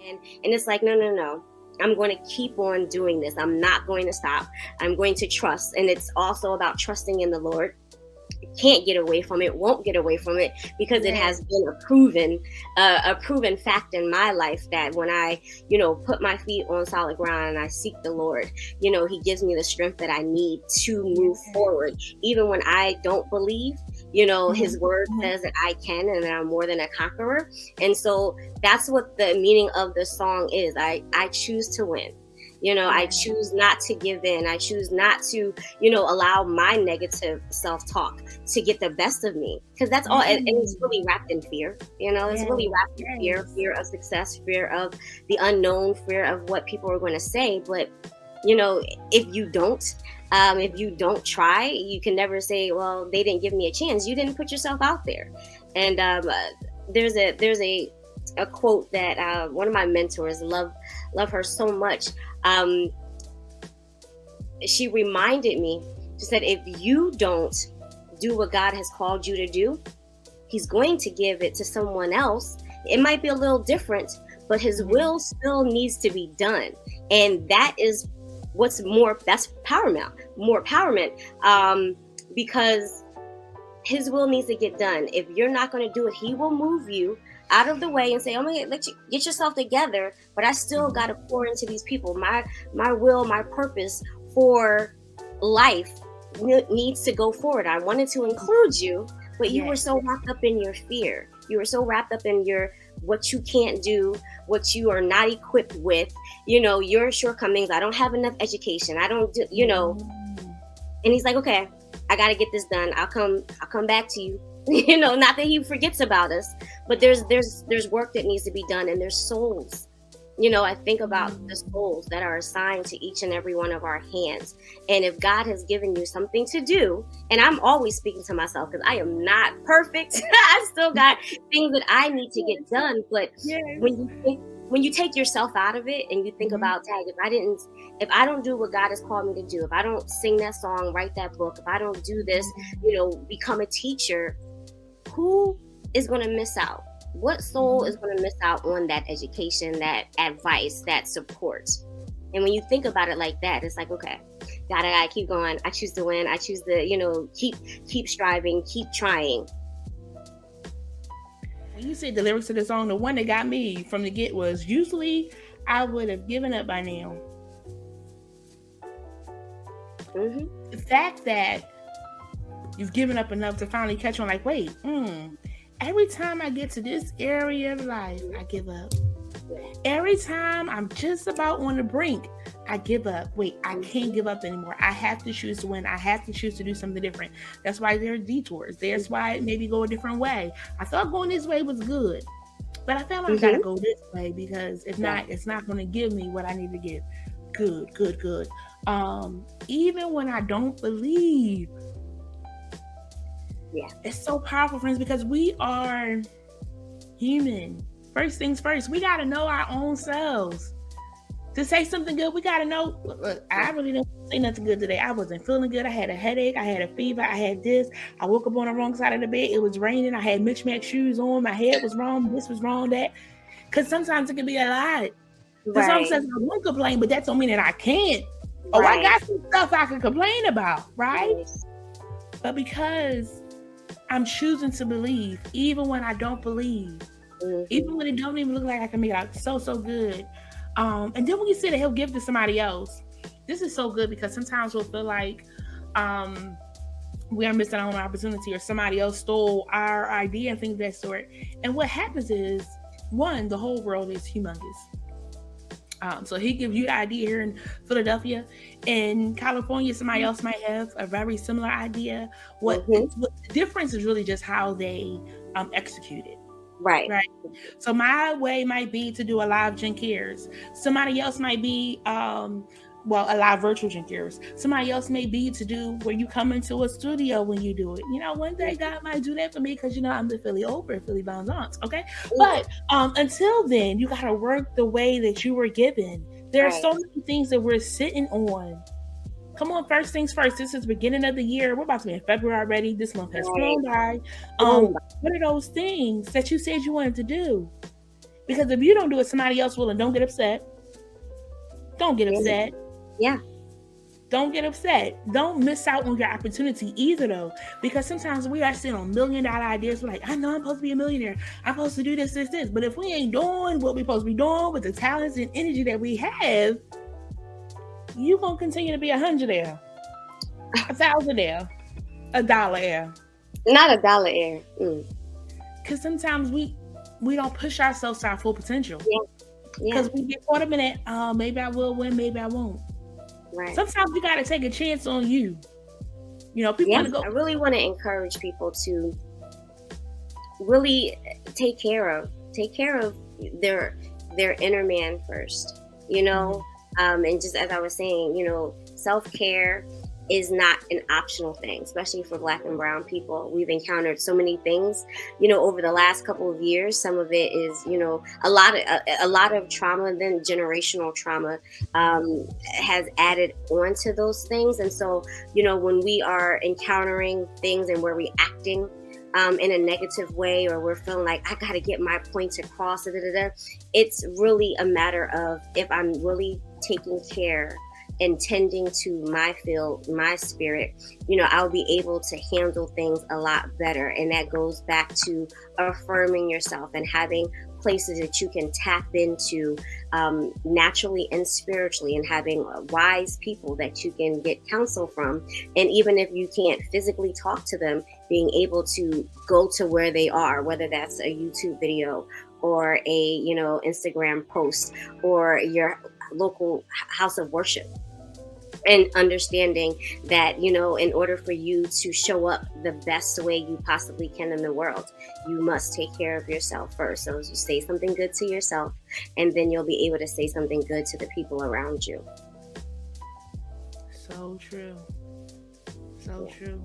And it's like, no. I'm going to keep on doing this. I'm not going to stop. I'm going to trust. And it's also about trusting in the Lord. Can't get away from it, won't get away from it, because it has been a proven fact in my life that when I, put my feet on solid ground and I seek the Lord, he gives me the strength that I need to move forward. Even when I don't believe, his word says that I can and that I'm more than a conqueror. And so that's what the meaning of the song is. I choose to win. I choose not to give in. I choose not to, allow my negative self-talk to get the best of me. Because that's all, and it's really wrapped in fear. It's really wrapped in fear of success, fear of the unknown, fear of what people are going to say. But, if you don't try, you can never say, well, they didn't give me a chance. You didn't put yourself out there. And there's a quote that one of my mentors, love her so much. She reminded me, she said, if you don't do what God has called you to do, he's going to give it to someone else. It might be a little different, but his will still needs to be done. And that is that's more empowerment, because his will needs to get done. If you're not going to do it, he will move you out of the way and say, I'm going to let you get yourself together, but I still got to pour into these people. My will, my purpose for life needs to go forward. I wanted to include you, but you were so wrapped up in your fear. You were so wrapped up in what you can't do, what you are not equipped with, your shortcomings. I don't have enough education. I don't do, and he's like, okay, I got to get this done. I'll come back to you. Not that he forgets about us, but there's work that needs to be done, and there's souls. I think about the souls that are assigned to each and every one of our hands. And if God has given you something to do, and I'm always speaking to myself because I am not perfect. I still got things that I need to get done. But when you take yourself out of it and you think about, tag, if I don't do what God has called me to do, if I don't sing that song, write that book, if I don't do this, become a teacher, who is going to miss out? What soul is going to miss out on that education, that advice, that support? And when you think about it like that, it's like, okay, gotta keep going. I choose to win. I choose to, keep striving, keep trying. When you said the lyrics to the song, the one that got me from the get was, usually I would have given up by now. The fact that you've given up enough to finally catch on, like, wait, every time I get to this area of life, I give up. Every time I'm just about on the brink, I give up. Wait, I can't give up anymore. I have to choose to win. I have to choose to do something different. That's why there are detours. That's why maybe go a different way. I thought going this way was good, but I felt like I gotta go this way, because if not, it's not going to give me what I need to give. Good. Even when I don't believe, it's so powerful, friends, because we are human. First things first, we got to know our own selves. To say something good, we got to know, look, I really didn't say nothing good today. I wasn't feeling good. I had a headache. I had a fever. I had this. I woke up on the wrong side of the bed. It was raining. I had mismatched shoes on. My head was wrong. This was wrong, that. Because sometimes it can be a lot. The song says I won't complain, but that don't mean that I can't. Oh, I got some stuff I can complain about, right? But because I'm choosing to believe, even when I don't believe, even when it don't even look like I can make it out so good. And then when you say that he'll give to somebody else, this is so good, because sometimes we'll feel like we are missing out on an opportunity, or somebody else stole our idea and things of that sort. And what happens is, one, the whole world is humongous. So he gives you the idea here in Philadelphia. In California, somebody else might have a very similar idea. What the difference is really just how they execute it. Right. So my way might be to do a live jenkares. Somebody else might be a live virtual jenkares. Somebody else may be to do where you come into a studio when you do it. One day God might do that for me, because I'm the Philly Oprah, Philly Bounce, okay? But until then, you got to work the way that you were given. There are so many things that we're sitting on Come on, first things first. This is the beginning of the year. We're about to be in February already. This month has Right. flown by. Flown by. What are those things that you said you wanted to do? Because if you don't do it, somebody else will, and don't get upset. Don't get upset. Yeah. Don't get upset. Don't miss out on your opportunity either, though. Because sometimes we are sitting on $1 million ideas. We're like, I know I'm supposed to be a millionaire. I'm supposed to do this. But if we ain't doing what we're supposed to be doing with the talents and energy that we have, you're going to continue to be 100 there, 1,000 there, $1 there. Not $1 there. Because sometimes we don't push ourselves to our full potential. Yeah. Because we get caught up in that, maybe I will win, maybe I won't. Right. Sometimes you got to take a chance on you. You know, people want to go. I really want to encourage people to really take care of their inner man first, you know. And just as I was saying, you know, self-care is not an optional thing, especially for Black and brown people. We've encountered so many things, you know, over the last couple of years. Some of it is, you know, a lot of trauma, then generational trauma has added on to those things. And so, you know, when we are encountering things and we're reacting in a negative way, or we're feeling like I got to get my point across, it's really a matter of, if I'm really taking care and tending to my field, my spirit, you know, I'll be able to handle things a lot better. And that goes back to affirming yourself and having places that you can tap into naturally and spiritually, and having wise people that you can get counsel from. And even if you can't physically talk to them, being able to go to where they are, whether that's a YouTube video or a, you know, Instagram post or your local house of worship. And understanding that, you know, in order for you to show up the best way you possibly can in the world, you must take care of yourself first. So you say something good to yourself, and then you'll be able to say something good to the people around you. So true. So true.